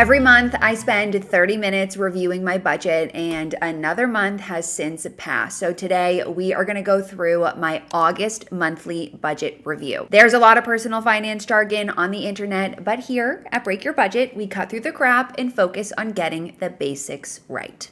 Every month I spend 30 minutes reviewing my budget, and another month has since passed. So today we are going to go through my August monthly budget review. There's a lot of personal finance jargon on the internet, but here at Break Your Budget, we cut through the crap and focus on getting the basics right.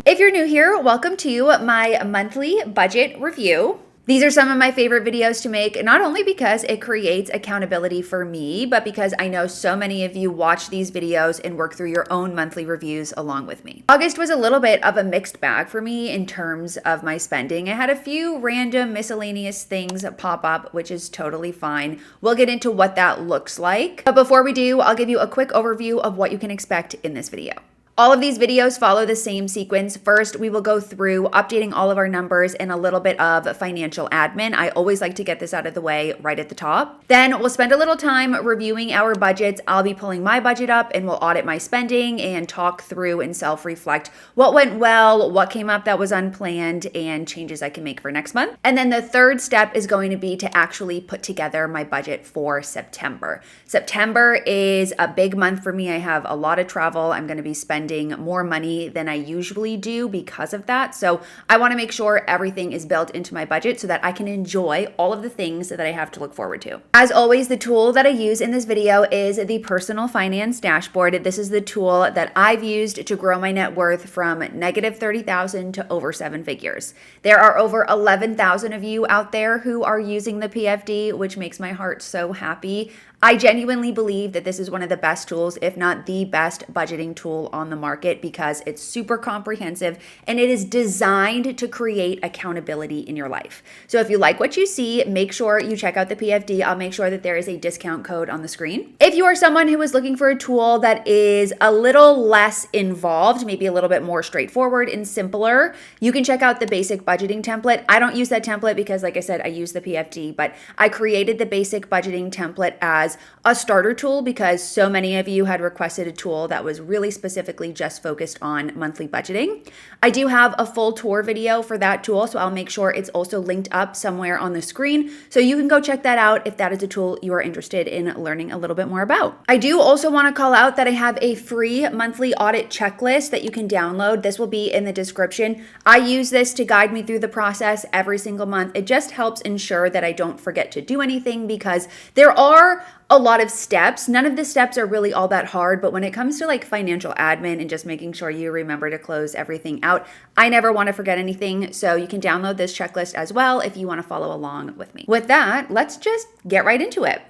If you're new here, welcome to my monthly budget review. These are some of my favorite videos to make, not only because it creates accountability for me, but because I know so many of you watch these videos and work through your own monthly reviews along with me. August was a little bit of a mixed bag for me in terms of my spending. I had a few random miscellaneous things pop up, which is totally fine. We'll get into what that looks like. But before we do, I'll give you a quick overview of what you can expect in this video. All of these videos follow the same sequence. First, we will go through updating all of our numbers and a little bit of financial admin. I always like to get this out of the way right at the top. Then we'll spend a little time reviewing our budgets. I'll be pulling my budget up and we'll audit my spending and talk through and self-reflect what went well, what came up that was unplanned, and changes I can make for next month. And then the third step is going to be to actually put together my budget for September. September is a big month for me. I have a lot of travel. I'm going to be spending more money than I usually do because of that. So I want to make sure everything is built into my budget so that I can enjoy all of the things that I have to look forward to. As always, the tool that I use in this video is the Personal Finance Dashboard. This is the tool that I've used to grow my net worth from negative 30,000 to over 7 figures. There are over 11,000 of you out there who are using the PFD, which makes my heart so happy. I genuinely believe that this is one of the best tools, if not the best budgeting tool on the market, because it's super comprehensive and it is designed to create accountability in your life. So if you like what you see, make sure you check out the PFD. I'll make sure that there is a discount code on the screen. If you are someone who is looking for a tool that is a little less involved, maybe a little bit more straightforward and simpler, you can check out the basic budgeting template. I don't use that template because, like I said, I use the PFD, but I created the basic budgeting template as a starter tool because so many of you had requested a tool that was really specifically just focused on monthly budgeting. I do have a full tour video for that tool, so I'll make sure it's also linked up somewhere on the screen so you can go check that out if that is a tool you are interested in learning a little bit more about. I do also want to call out that I have a free monthly audit checklist that you can download. This will be in the description. I use this to guide me through the process every single month. It just helps ensure that I don't forget to do anything because there are a lot of steps. None of the steps are really all that hard, but when it comes to like financial admin and just making sure you remember to close everything out, I never want to forget anything. So you can download this checklist as well if you want to follow along with me. With that, let's just get right into it.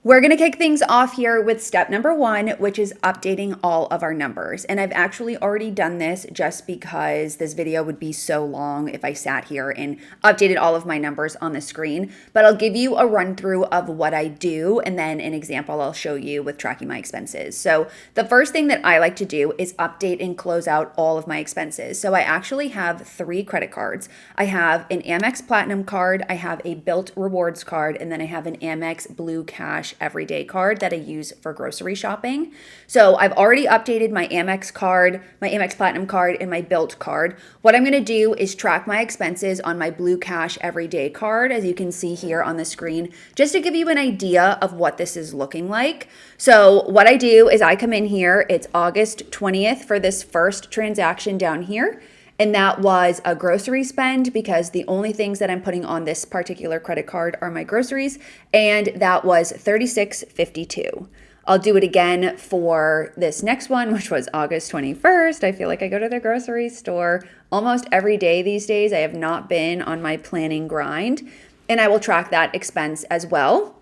We're going to kick things off here with step number 1, which is updating all of our numbers. And I've actually already done this just because this video would be so long if I sat here and updated all of my numbers on the screen. But I'll give you a run through of what I do and then an example I'll show you with tracking my expenses. So the first thing that I like to do is update and close out all of my expenses. So I actually have 3 credit cards. I have an Amex Platinum card, I have a Bilt Rewards card, and then I have an Amex Blue Cash Everyday card that I use for grocery shopping. So I've already updated my Amex card, my Amex Platinum card, and my Bilt card. What I'm going to do is track my expenses on my Blue Cash Everyday card, as you can see here on the screen, just to give you an idea of what this is looking like. So what I do is I come in here, it's August 20th for this first transaction down here. And that was a grocery spend because the only things that I'm putting on this particular credit card are my groceries. And that was $36.52. I'll do it again for this next one, which was August 21st. I feel like I go to the grocery store almost every day these days. I have not been on my planning grind. And I will track that expense as well.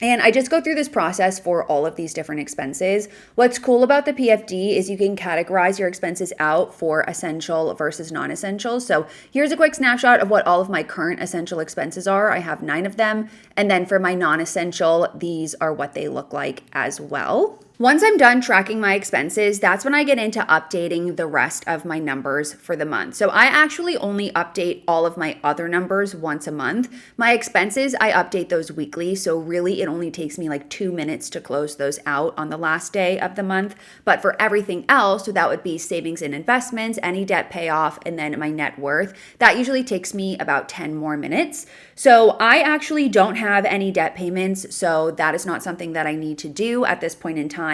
And I just go through this process for all of these different expenses. What's cool about the PFD is you can categorize your expenses out for essential versus non-essential. So here's a quick snapshot of what all of my current essential expenses are. I have 9 of them. And then for my non-essential, these are what they look like as well. Once I'm done tracking my expenses, that's when I get into updating the rest of my numbers for the month. So I actually only update all of my other numbers once a month. My expenses, I update those weekly. So really, it only takes me like 2 minutes to close those out on the last day of the month. But for everything else, so that would be savings and investments, any debt payoff, and then my net worth, that usually takes me about 10 more minutes. So I actually don't have any debt payments. So that is not something that I need to do at this point in time.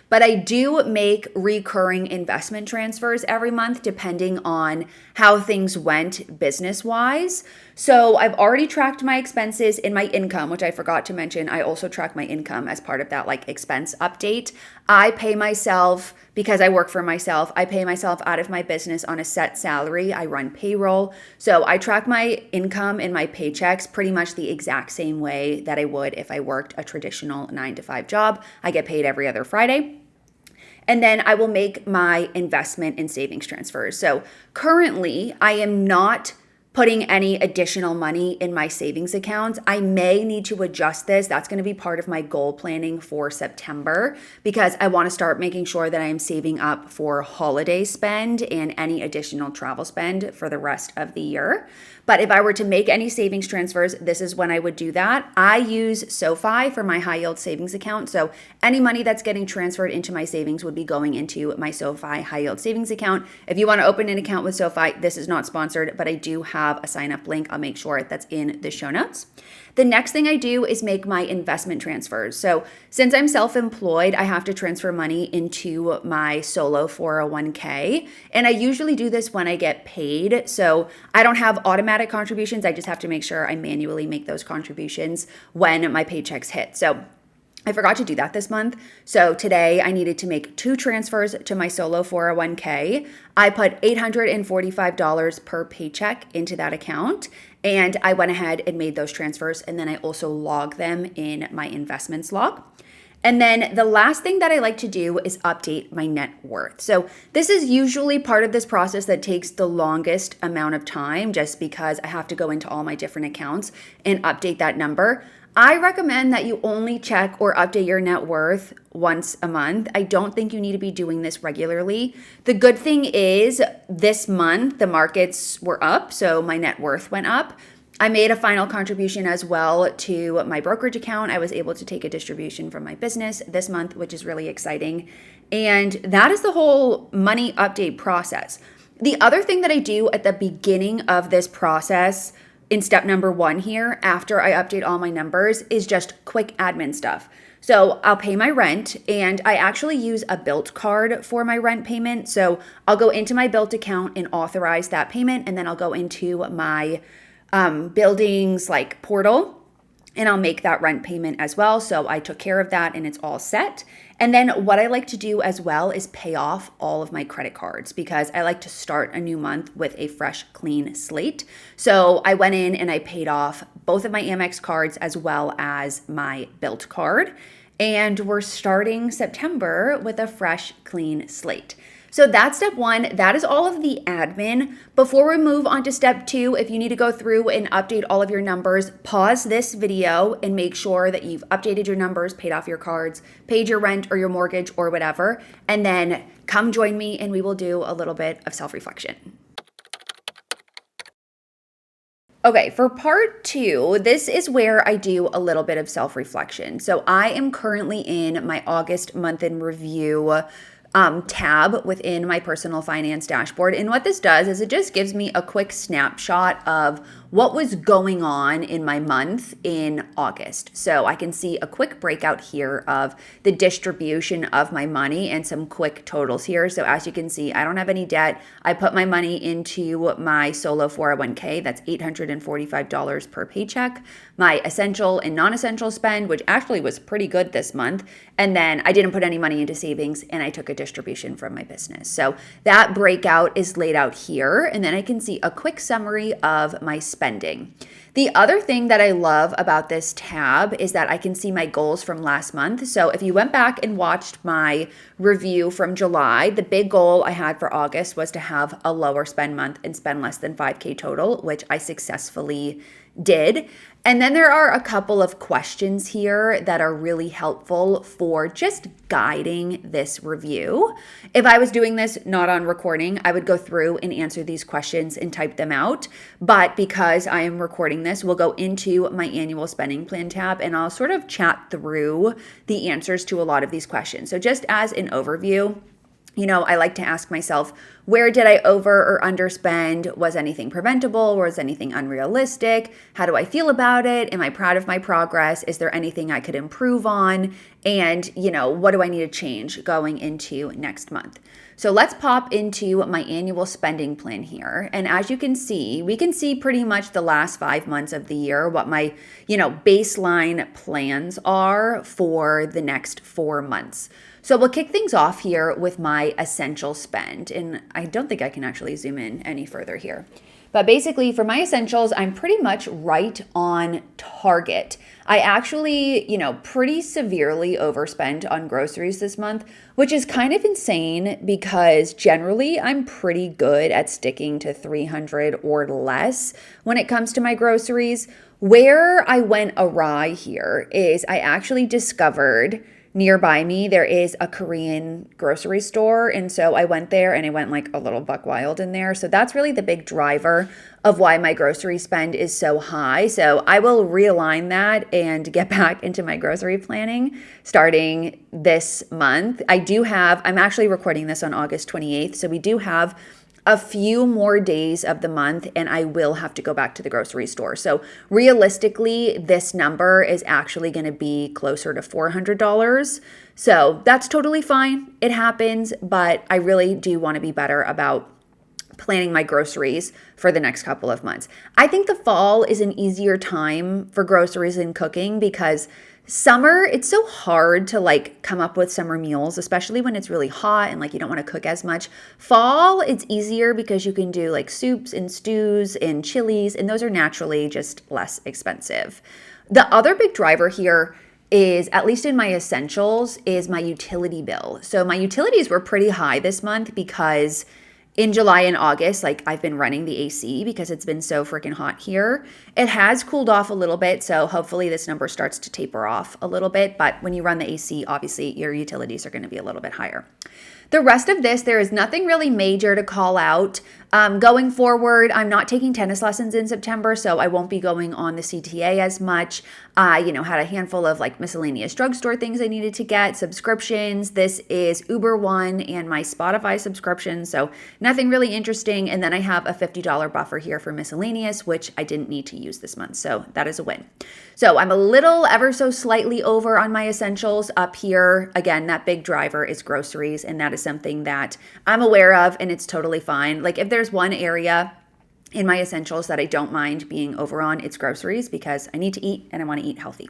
But I do make recurring investment transfers every month depending on how things went business-wise. So I've already tracked my expenses in my income, which I forgot to mention. I also track my income as part of that like expense update. I pay myself, because I work for myself, I pay myself out of my business on a set salary. I run payroll. So I track my income and my paychecks pretty much the exact same way that I would if I worked a traditional 9-to-5 job. I get paid every other Friday. And then I will make my investment and savings transfers. So currently, I am not putting any additional money in my savings accounts. I may need to adjust this. That's going to be part of my goal planning for September because I want to start making sure that I am saving up for holiday spend and any additional travel spend for the rest of the year. But if I were to make any savings transfers, this is when I would do that. I use SoFi for my high yield savings account. So any money that's getting transferred into my savings would be going into my SoFi high yield savings account. If you want to open an account with SoFi, this is not sponsored, but I do have a sign up link. I'll make sure that's in the show notes. The next thing I do is make my investment transfers. So since I'm self-employed, I have to transfer money into my solo 401k. And I usually do this when I get paid. So I don't have automatic contributions. I just have to make sure I manually make those contributions when my paychecks hit. So I forgot to do that this month. So today I needed to make 2 transfers to my solo 401k. I put $845 per paycheck into that account. And I went ahead and made those transfers. And then I also log them in my investments log. And then the last thing that I like to do is update my net worth. So this is usually part of this process that takes the longest amount of time just because I have to go into all my different accounts and update that number. I recommend that you only check or update your net worth once a month. I don't think you need to be doing this regularly. The good thing is this month the markets were up, so my net worth went up. I made a final contribution as well to my brokerage account. I was able to take a distribution from my business this month, which is really exciting. And that is the whole money update process. The other thing that I do at the beginning of this process in step number 1 here, after I update all my numbers, is just quick admin stuff. So I'll pay my rent, and I actually use a Bilt card for my rent payment. So I'll go into my Bilt account and authorize that payment, and then I'll go into my buildings like portal, and I'll make that rent payment as well. So I took care of that and it's all set. And then what I like to do as well is pay off all of my credit cards because I like to start a new month with a fresh, clean slate. So I went in and I paid off both of my Amex cards as well as my Bilt card. And we're starting September with a fresh, clean slate. So that's step 1. That is all of the admin. Before we move on to step 2, if you need to go through and update all of your numbers, pause this video and make sure that you've updated your numbers, paid off your cards, paid your rent or your mortgage or whatever, and then come join me and we will do a little bit of self-reflection. Okay, for part 2, this is where I do a little bit of self-reflection. So I am currently in my August month in review tab within my personal finance dashboard. And what this does is it just gives me a quick snapshot of what was going on in my month in August. So I can see a quick breakout here of the distribution of my money and some quick totals here. So as you can see, I don't have any debt. I put my money into my solo 401k. That's $845 per paycheck. My essential and non-essential spend, which actually was pretty good this month. And then I didn't put any money into savings and I took a distribution from my business. So that breakout is laid out here. And then I can see a quick summary of my spending. The other thing that I love about this tab is that I can see my goals from last month. So if you went back and watched my review from July, the big goal I had for August was to have a lower spend month and spend less than 5K total, which I successfully did. And then there are a couple of questions here that are really helpful for just guiding this review. If I was doing this not on recording, I would go through and answer these questions and type them out. But because I am recording this, we'll go into my annual spending plan tab and I'll sort of chat through the answers to a lot of these questions. So just as an overview, I like to ask myself, where did I over or underspend? Was anything preventable? Was anything unrealistic? How do I feel about it? Am I proud of my progress? Is there anything I could improve on? And, what do I need to change going into next month? So let's pop into my annual spending plan here. And as you can see, we can see pretty much the last 5 months of the year, what my, baseline plans are for the next 4 months. So we'll kick things off here with my essential spend. And I don't think I can actually zoom in any further here. But basically for my essentials, I'm pretty much right on target. I actually, pretty severely overspent on groceries this month, which is kind of insane because generally I'm pretty good at sticking to 300 or less when it comes to my groceries. Where I went awry here is I actually discovered nearby me, there is a Korean grocery store. And so I went there and I went like a little buck wild in there. So that's really the big driver of why my grocery spend is so high. So I will realign that and get back into my grocery planning starting this month. I'm actually recording this on August 28th. So we do have a few more days of the month and I will have to go back to the grocery store. So realistically, this number is actually going to be closer to $400. So that's totally fine. It happens, but I really do want to be better about planning my groceries for the next couple of months. I think the fall is an easier time for groceries and cooking because summer, it's so hard to come up with summer meals, especially when it's really hot and you don't want to cook as much. Fall, it's easier because you can do soups and stews and chilies, and those are naturally just less expensive. The other big driver here is, at least in my essentials, is my utility bill. So my utilities were pretty high this month because in July and August, I've been running the AC because it's been so freaking hot here. It has cooled off a little bit, so hopefully this number starts to taper off a little bit. But when you run the AC, obviously your utilities are going to be a little bit higher. The rest of this, there is nothing really major to call out. Going forward, I'm not taking tennis lessons in September, so I won't be going on the CTA as much. I, had a handful of miscellaneous drugstore things I needed to get, subscriptions. This is Uber One and my Spotify subscription, so nothing really interesting. And then I have a $50 buffer here for miscellaneous, which I didn't need to use this month, so that is a win. So I'm a little ever so slightly over on my essentials up here. Again, that big driver is groceries, and that is something that I'm aware of, and it's totally fine. If there's one area in my essentials that I don't mind being over on, it's groceries because I need to eat and I want to eat healthy.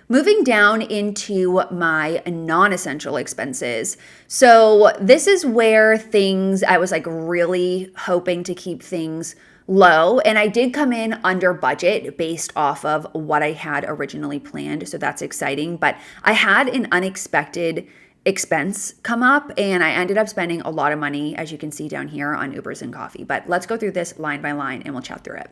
Moving down into my non-essential expenses. So this is where I was really hoping to keep things low, and I did come in under budget based off of what I had originally planned. So that's exciting, but I had an unexpected expense come up and I ended up spending a lot of money, as you can see down here, on Ubers and coffee. But let's go through this line by line and we'll chat through it.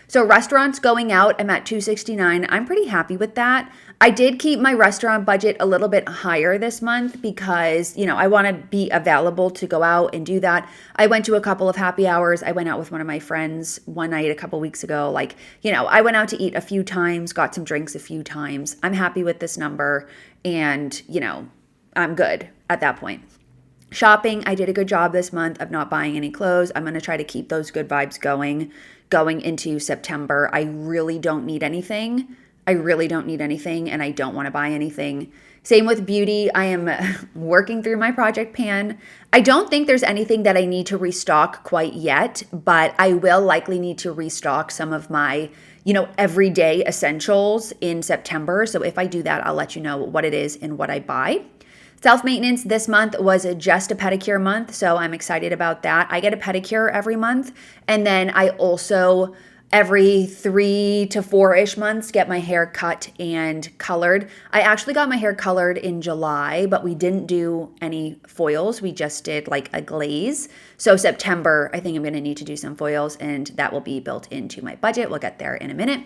So restaurants going out, I'm at $269. I'm pretty happy with that. I did keep my restaurant budget a little bit higher this month because, I want to be available to go out and do that. I went to a couple of happy hours. I went out with one of my friends one night a couple weeks ago. I went out to eat a few times, got some drinks a few times. I'm happy with this number and, I'm good at that point. Shopping, I did a good job this month of not buying any clothes. I'm going to try to keep those good vibes going into September. I really don't need anything. And I don't want to buy anything. Same with beauty. I am working through my project pan. I don't think there's anything that I need to restock quite yet, but I will likely need to restock some of my everyday essentials in September. So if I do that, I'll let you know what it is and what I buy. Self-maintenance this month was just a pedicure month, so I'm excited about that. I get a pedicure every month, and then I also every 3 to 4-ish months get my hair cut and colored. I actually got my hair colored in July, but we didn't do any foils. We just did a glaze. So September, I think I'm going to need to do some foils, and that will be built into my budget. We'll get there in a minute.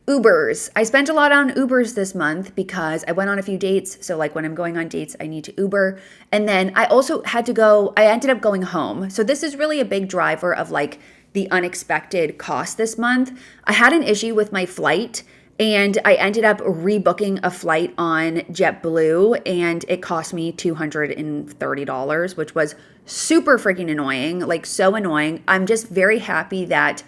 Ubers. I spent a lot on Ubers this month because I went on a few dates. So like when I'm going on dates, I need to Uber. And then I also had to I ended up going home. So this is really a big driver of like the unexpected cost this month. I had an issue with my flight and I ended up rebooking a flight on JetBlue and it cost me $230, which was super freaking annoying, like so annoying. I'm just very happy that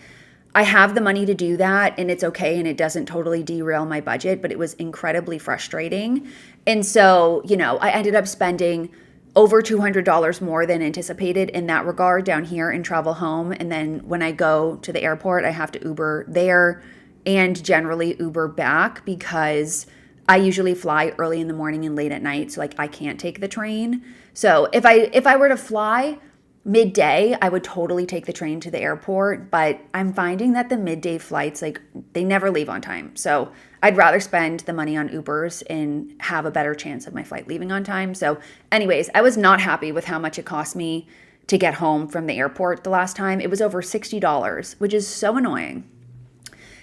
I have the money to do that and it's okay and it doesn't totally derail my budget, but it was incredibly frustrating. And so, I ended up spending over $200 more than anticipated in that regard down here and travel home. And then when I go to the airport, I have to Uber there and generally Uber back because I usually fly early in the morning and late at night. So like I can't take the train. So if I were to fly midday, I would totally take the train to the airport, but I'm finding that the midday flights, like they never leave on time. So I'd rather spend the money on Ubers and have a better chance of my flight leaving on time. So anyways, I was not happy with how much it cost me to get home from the airport the last time. It was over $60, which is so annoying.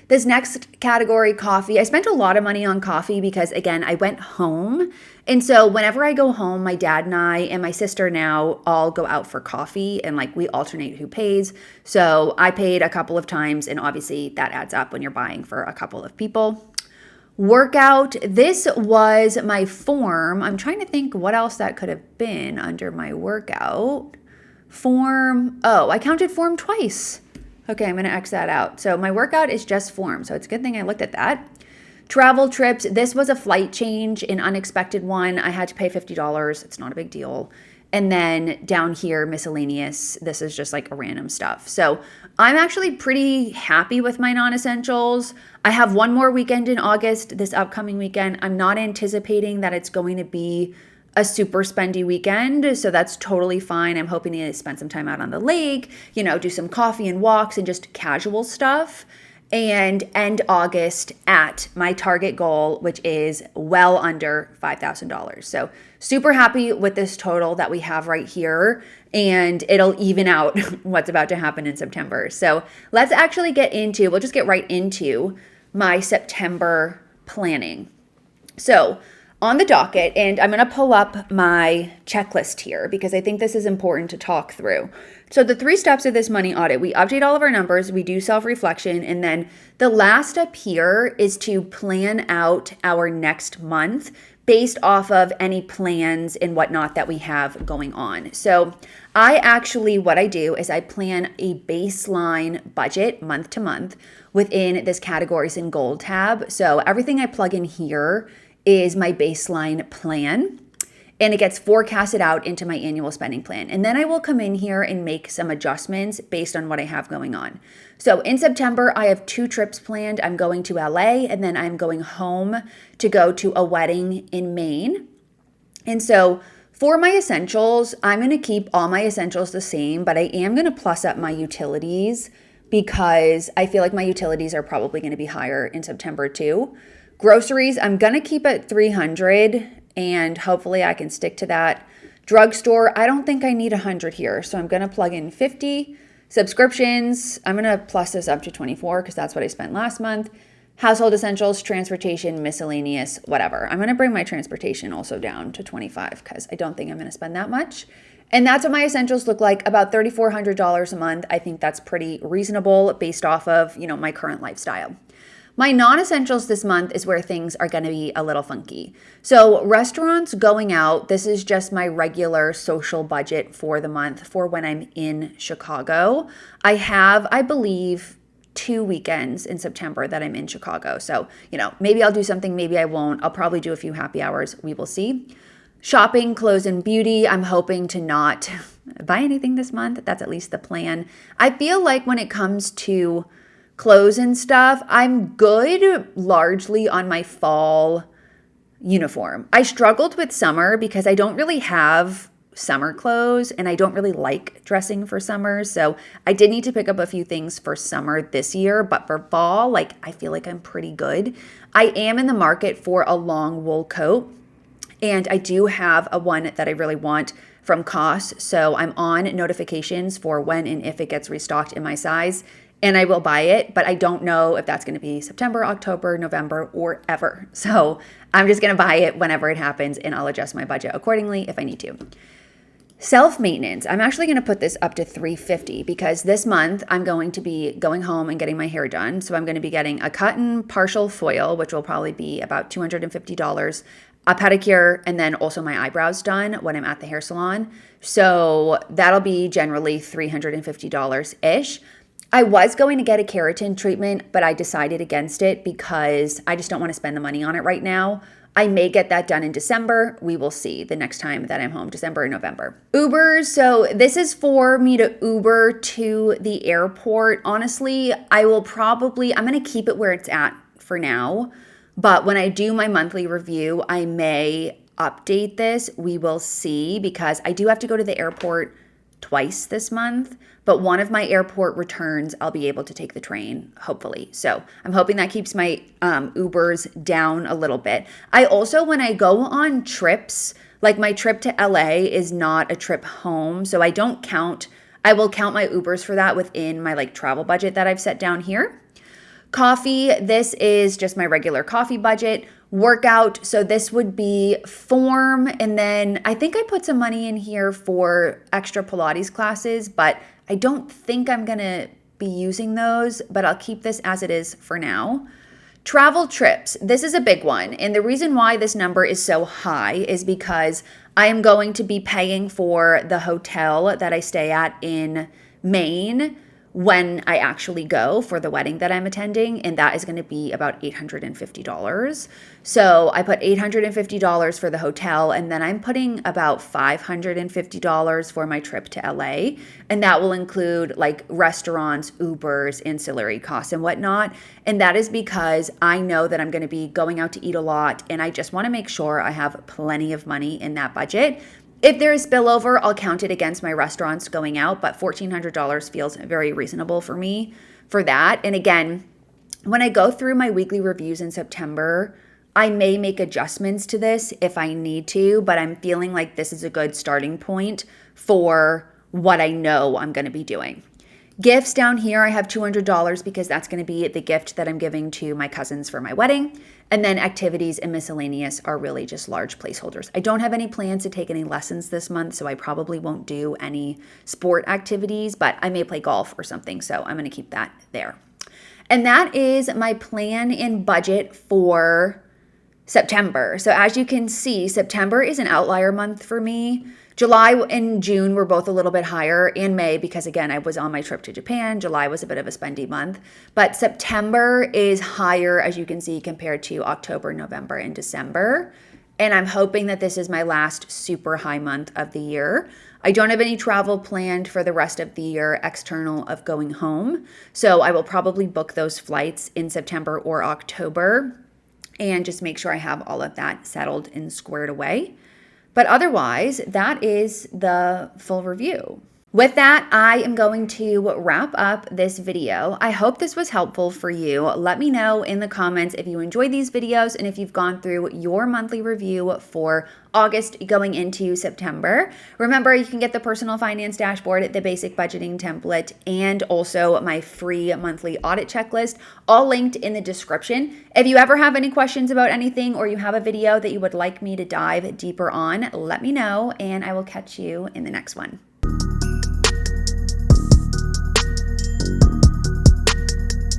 This next category, coffee. I spent a lot of money on coffee because, again, I went home. And so whenever I go home, my dad and I and my sister now all go out for coffee and like we alternate who pays. So I paid a couple of times and obviously that adds up when you're buying for a couple of people. Workout. This was my form. I'm trying to think what else that could have been under my workout. Form. Oh, I counted form twice. Okay, I'm going to X that out. So my workout is just form. So it's a good thing I looked at that. Travel trips. This was a flight change, an unexpected one. I had to pay $50. It's not a big deal. And then down here, miscellaneous. This is just like a random stuff. So I'm actually pretty happy with my non-essentials. I have one more weekend in August, this upcoming weekend. I'm not anticipating that it's going to be a super spendy weekend. So that's totally fine. I'm hoping to spend some time out on the lake, do some coffee and walks and just casual stuff and end August at my target goal, which is well under $5,000. So super happy with this total that we have right here and it'll even out what's about to happen in September. So let's actually we'll just get right into my September planning. So on the docket, and I'm going to pull up my checklist here because I think this is important to talk through. So the 3 steps of this money audit, we update all of our numbers, we do self-reflection, and then the last step here is to plan out our next month based off of any plans and whatnot that we have going on. So what I do is I plan a baseline budget month to month within this categories and goal tab. So everything I plug in here is my baseline plan and it gets forecasted out into my annual spending plan. And then I will come in here and make some adjustments based on what I have going on. So in September, I have 2 trips planned. I'm going to LA and then I'm going home to go to a wedding in Maine. And so for my essentials, I'm going to keep all my essentials the same, but I am going to plus up my utilities because I feel like my utilities are probably going to be higher in September too. Groceries, I'm going to keep at 300 and hopefully I can stick to that. Drugstore, I don't think I need 100 here, so I'm going to plug in 50. Subscriptions, I'm going to plus this up to 24 because that's what I spent last month. Household essentials, transportation, miscellaneous, whatever. I'm going to bring my transportation also down to 25 because I don't think I'm going to spend that much. And that's what my essentials look like, about $3,400 a month. I think that's pretty reasonable based off of, my current lifestyle. My non-essentials this month is where things are going to be a little funky. So restaurants, going out, this is just my regular social budget for the month for when I'm in Chicago. I have, I believe, 2 weekends in September that I'm in Chicago. So, maybe I'll do something, maybe I won't. I'll probably do a few happy hours. We will see. Shopping, clothes, and beauty. I'm hoping to not buy anything this month. That's at least the plan. I feel like when it comes to clothes and stuff, I'm good largely on my fall uniform. I struggled with summer because I don't really have summer clothes and I don't really like dressing for summer. So I did need to pick up a few things for summer this year, but for fall, I feel like I'm pretty good. I am in the market for a long wool coat and I do have a one that I really want from COS. So I'm on notifications for when and if it gets restocked in my size. and I will buy it, but I don't know if that's going to be September, October, November, or ever. So I'm just going to buy it whenever it happens, and I'll adjust my budget accordingly if I need to. Self-maintenance, I'm actually going to put this up to $350 because this month I'm going to be going home and getting my hair done. So I'm going to be getting a cut and partial foil, which will probably be about $250, a pedicure, and then also my eyebrows done when I'm at the hair salon. So that'll be generally $350-ish. I was going to get a keratin treatment, but I decided against it because I just don't want to spend the money on it right now. I may get that done in December. We will see the next time that I'm home, December or November. Ubers. So this is for me to Uber to the airport. Honestly, I'm going to keep it where it's at for now. But when I do my monthly review, I may update this. We will see, because I do have to go to the airport twice this month, but one of my airport returns, I'll be able to take the train, hopefully. So I'm hoping that keeps my Ubers down a little bit. I also, when I go on trips, like my trip to LA is not a trip home, so I will count my Ubers for that within my travel budget that I've set down here. Coffee, this is just my regular coffee budget. Workout, so this would be form, and then I think I put some money in here for extra Pilates classes, but I don't think I'm gonna be using those, but I'll keep this as it is for now. Travel trips, this is a big one, and the reason why this number is so high is because I am going to be paying for the hotel that I stay at in Maine when I actually go for the wedding that I'm attending, and that is going to be about $850. So I put $850 for the hotel, and then I'm putting about $550 for my trip to LA, and that will include restaurants, Ubers, ancillary costs, and whatnot. And that is because I know that I'm going to be going out to eat a lot, and I just want to make sure I have plenty of money in that budget. If there is spillover, I'll count it against my restaurants going out, but $1,400 feels very reasonable for me for that. And again, when I go through my weekly reviews in September, I may make adjustments to this if I need to, but I'm feeling like this is a good starting point for what I know I'm going to be doing. Gifts down here, I have $200 because that's going to be the gift that I'm giving to my cousins for my wedding. And then activities and miscellaneous are really just large placeholders. I don't have any plans to take any lessons this month, so I probably won't do any sport activities, but I may play golf or something, so I'm going to keep that there. And that is my plan and budget for September. So as you can see, September is an outlier month for me. July and June were both a little bit higher, and May, because again, I was on my trip to Japan. July was a bit of a spendy month, but September is higher, as you can see, compared to October, November, and December. And I'm hoping that this is my last super high month of the year. I don't have any travel planned for the rest of the year external of going home. So I will probably book those flights in September or October and just make sure I have all of that settled and squared away. But otherwise, that is the full review. With that, I am going to wrap up this video. I hope this was helpful for you. Let me know in the comments if you enjoyed these videos and if you've gone through your monthly review for August going into September. Remember, you can get the personal finance dashboard, the basic budgeting template, and also my free monthly audit checklist, all linked in the description. If you ever have any questions about anything or you have a video that you would like me to dive deeper on, let me know and I will catch you in the next one.